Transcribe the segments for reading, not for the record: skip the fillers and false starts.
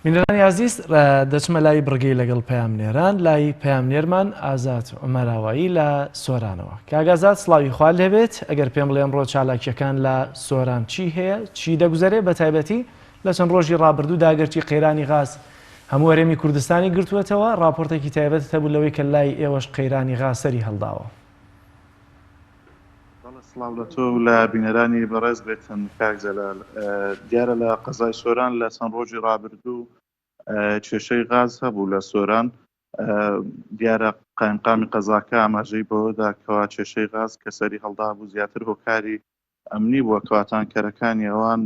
میرانی عزیز دەچمە لای بڕگەی لەگەڵ پەیامنێران لای پەیامنێرمان ئازاد عومەراوایی لە سۆرانەوە کاگازات سڵاوی خوال لێبێت ئەگەر پێم بڵێ ئەمڕۆ چالاکیەکان لە سۆران چی هەیە چی دەگوزارێت بە تایبەتی لە چەند ڕۆژی ڕابردوو داگەرچی قەیرانی غاز هەموو هەرێمی کوردستانی گرتووەتەوە راپۆرتێکی تایبەت هەبوو لەوەی کە لای ئێوەش قەیرانی غاز سەری هەڵداوە. سڵاو لە تۆ و لە بینەرانی بەڕێز بێتن کاک جەلال دیارە لە قەزای سۆران لە چەند ڕۆژی ڕابردوو کێشەی غاز هەبوو لە سۆران دیارە قایمقامی قەزاکە ئاماژەی بەوەدا کەوا کێشەی غاز کە سەری هەڵدا بوو زیاتر هۆکاری ئەمنی بووە کەواتانکەرەکانی ئەوان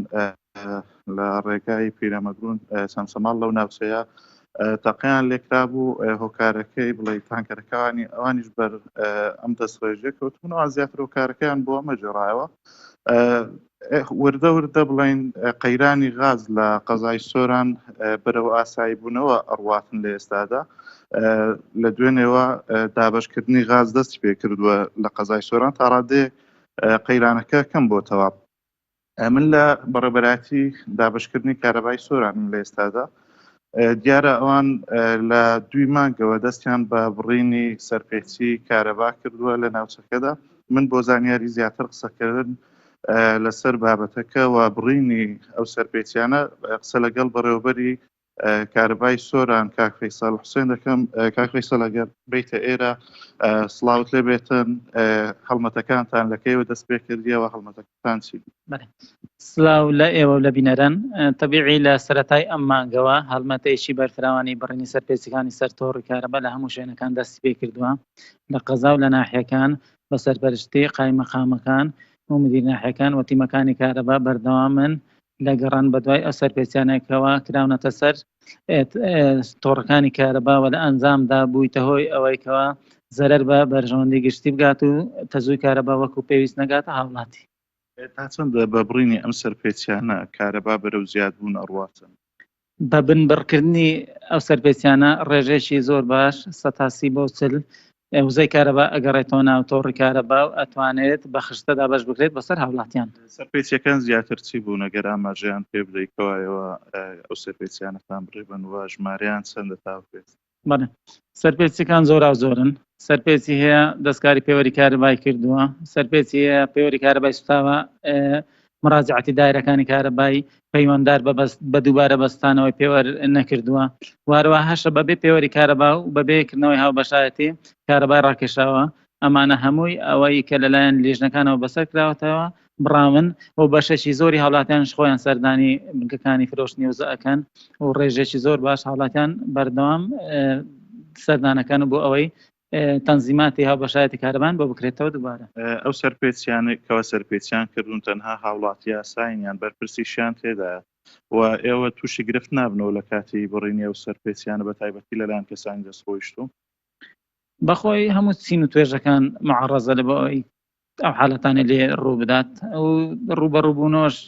لە ڕێگای پیرەمەگرون چەمسەماڵ لەو ناوچەیە تەقیان لێکرا بوو هۆکارەکەی بڵێ تانکەرەکانی ئەوانیش بەر ئەم دەستڕێژێ کەوتبوونەوە زیاتر هۆکارەکەیان بۆ ئەمە جێڕایەوە وردە وردە بڵێن قەیرانی غاز لە قەزای سۆران بەرەو ئاسایی بوونەوە ئەڕواتن لە ئێستادا لە دوێنێەوە دابەشکردنی غاز دەستی پێ کردووە لە قەزای سۆران تا ڕادێ قەیرانەکە کەم بۆتەوە من لە بەڕێبەراتی دابشکردنی کارەبای سۆرانم لە ئێستادا دیارە ئەوان لە دوی مانگەوە دەستیان بە بڕینی سەرپێچی کارەبا کردووە لە ناوچەکەدا من بۆ زانیاری زیاتر قسەکردن لەسەر بابەتەکە و بڕینی ئەو سەرپێچیانە قسە لەگەڵ بەڕێوەبەری کارەبای سۆران کاک فەیساڵ حوسێن دەکەم. کاک فەیساڵ ئەگەر بیتە ئێرە سڵاوت لێ بێتن هەڵمەتەکانتان لەکەیەوە دەست پێ کردیەوە هەڵمەتەکەتان چی؟ سلااو لە ئێوە لە بینەران تەبیعی لە سەرەتای ئەم مانگەوە هەڵمەتەیەکی بەرفراوانی بڕینی سەرپێچەکانی سەرتۆڕی کارەبا لە هەموو شوێنەکان دەستی پێ کردووە لە قەزا و لە ناحیەکان بە سەرپەرشتی قایمەقامەکان و مدیر ناحیەکان و تیمەکانی کارەبا بەردەوامن لە گەڕان بە دوای ئەو سەرپێچیانێکەوە کراونەتە سەر تۆڕەکانی کارەبا و لە ئەنجامدا بوویتە هۆی ئەوەیکەوە زەرەر بە بەرژەوەندی گشتی بگات و تەزووی کارەبا وەکو پێویست نەگاتە هاوڵاتی. تا چەندە بە بڕینی ئەم سەرپێچیانە کارەبا بەرەو زیادبوون ئەڕواتن؟ بە بنبڕکردنی ئەو سەرپێچیانە ڕێژێکی زۆر باش 180 بۆ 40 وزەی کارەبا ئەگەڕێتەوە ناو تۆڕی کارەبا و ئەتوانێت بە خشتەدا بەش بکرێت بەسەر هاوڵاتیان. سەرپێچیەکان زیاتر چی بوون ئەگەر ئاماژەیان پێ بدەیتەوەیەوە ئەو سەرپێچیانەتان بڕێبن و ژمارەیان چەندە تا بێت؟ بەڵێ سەرپێچیەکان زۆر زۆرن. سەرپێچی هەیە دەستکاری پێوەری کارەبای کردووە، سەرپێچی هەیە پێوەری کارەبای سوتاوە مراجعەتی دایرەکانی کارەبایی پەیوەنددار بە دووبارە بەستانەوەی پێوەر نەکردووە، واروە هەشە بەبێ پێوەری کارەبا و بەبێکردنەوەی هاوبەشایەتی کارەبای ڕاکێشاوە. ئەمانە هەمووی ئەوەی کە لەلایەن لیژنەکانەوە بەسەر کراوەتەوە بڕاون و بەشێکی زۆری هاوڵاتیان خۆیان سەردانی بنکەکانی فرۆشتنی وزە ئەکەن و ڕێژێکی زۆر باش هاوڵاتیان بەردەوام سەردانەکان بۆ ئەوەی تەنزیماتی هاوبەشایەتی کارەبان بۆ بکرێتەوە دووبارە. ئەو سەرپێچیانێکەوە سەرپێچیان کردوون تەنها هاوڵاتی یاساینیان بەرپرسیشیان تێدایە و ئێوە تووشی گرفت نابنەوە لە کاتی بڕینی ئەو سەرپێچیانە بە تایبەتی لەلایەن کەسانی دەستخۆشتوو؟ بەخۆی هەموو چین و توێژەکان معڕەزە لە بۆ ئەوەی ئەو حالەتانە لێ ڕوو بدات و ڕوبەڕووبوونەوەش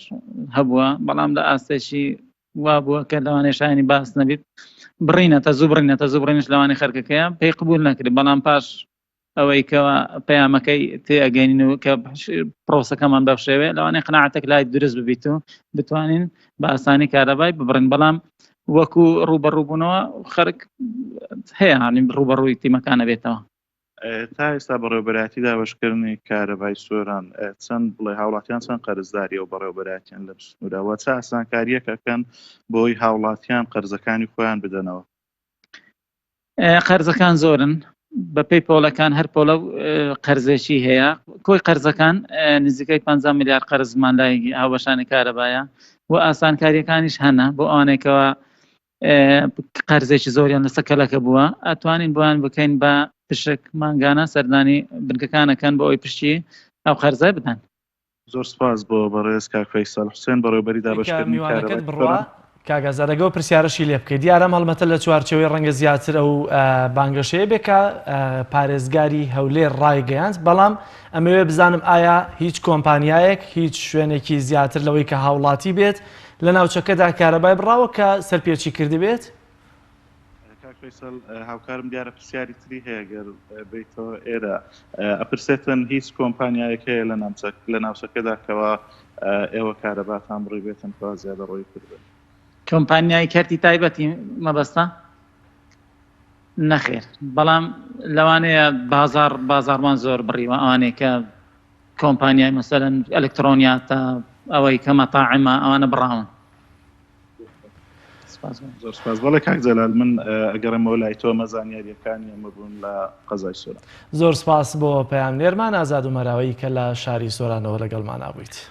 هەبووە، بەڵام لە ئاستێکی وا بووە کە لەوانەیە شایانی باس نەبیت بڕینەتە زوو بڕینش لەوانی خەرکەکەیە پێی قبول نەکرد، بەڵام پاش ئەوەی کەوە پەیامەکەی تێئەگەینین و کە پرۆسەکەمان بەو شێوێ لەوانەیە قەناعەتێک لای درست ببیت و بتوانین بە ئاسانی کارەبای ببڕین، بەڵام وەکو ڕوبەڕووبوونەوە خەرک هەیە هاانیم ڕوبەڕووی تیمەکانە بێتەوە. تا ئێستا بەڕێوەبەراتی دابشکردنی کارەبای سۆران چەند بڵێ هاوڵاتیان چەند قەرزداری و بەڕێوەبەراتیان لە بسنوورەوە چه ئاسانکاریەکەکەن بۆی هاوڵاتیان قەرزەکانی خۆیان بدەنەوە؟ قەرزەکان زۆرن بە پێی پۆلەکان هەر پۆلە قەرزێکی هەیە، کۆی قەرزەکان نزیکەی 50 میلیارد قەرزمان لای هاوبەشانی کارەبایە و ئاسانکاریەکانیش هەنە بۆ ئەوانێکەوە قەرزێکی زۆریان لەسەر کەلەکە بووە ئەتوانین بۆیان بکەین بە پشک مانگانە سەردانی بنکەکانەکەن بۆ ئەوی پشتی ئەو قەرزای بدەن. زۆر سپاس بۆ بەڕێز کاک فەیساڵ حوسێن بەڕێوەبەری دابشکردنی کارەبای. کاگازارەگە و پرسیارەشی لێ بکەیت دیارەم هەڵمەتە لە چوارچەوەی ڕەنگە زیاتر ئەو بانگەشەیە بێکە پارێزگاری هەولێر ڕایگەیاند، بەڵام ئەمەوێ بزانم ئایا هیچ کۆمپانیایەک هیچ شوێنێکی زیاتر لەوەی کە هاوڵاتی بێت لە ناوچەکەدا کارەبای بڕاوە کە سەرپێچی کردی بێت؟ کاک فەیساڵ هاوکارم دیارە پرسیاری تری هەیە گەر بیتەوە ئێرە ئەپرسێتن هیچ کۆمپانیایەک هەیە لە ناوچەکەدا کەوا ئێوە کارەباتان بڕی بێتن کەوا زیادە ڕۆی کردن؟ کۆمپانیای کەرتی تایبەتی مەبەستە نەخێر بەڵام لەوانەیە بازارمان زۆر بڕیوە ئەوانەیە کە کۆمپانیای مەسەلەن ئەلکترۆنیاتە ئەوەی کە مەتاعمە ئەوانە بڕاون. زۆر سپاس. بەڵێ کاک جەلال من ئەگەڕێمەوە لای تۆ مەزانیاریەکانی ئەمە بوون لە قەزای سۆران. زۆر سپاس بۆ پەیامنێرمان ئازاد ومەراوەی کە لە شاری سۆرانەوە لەگەڵمان نابوویت.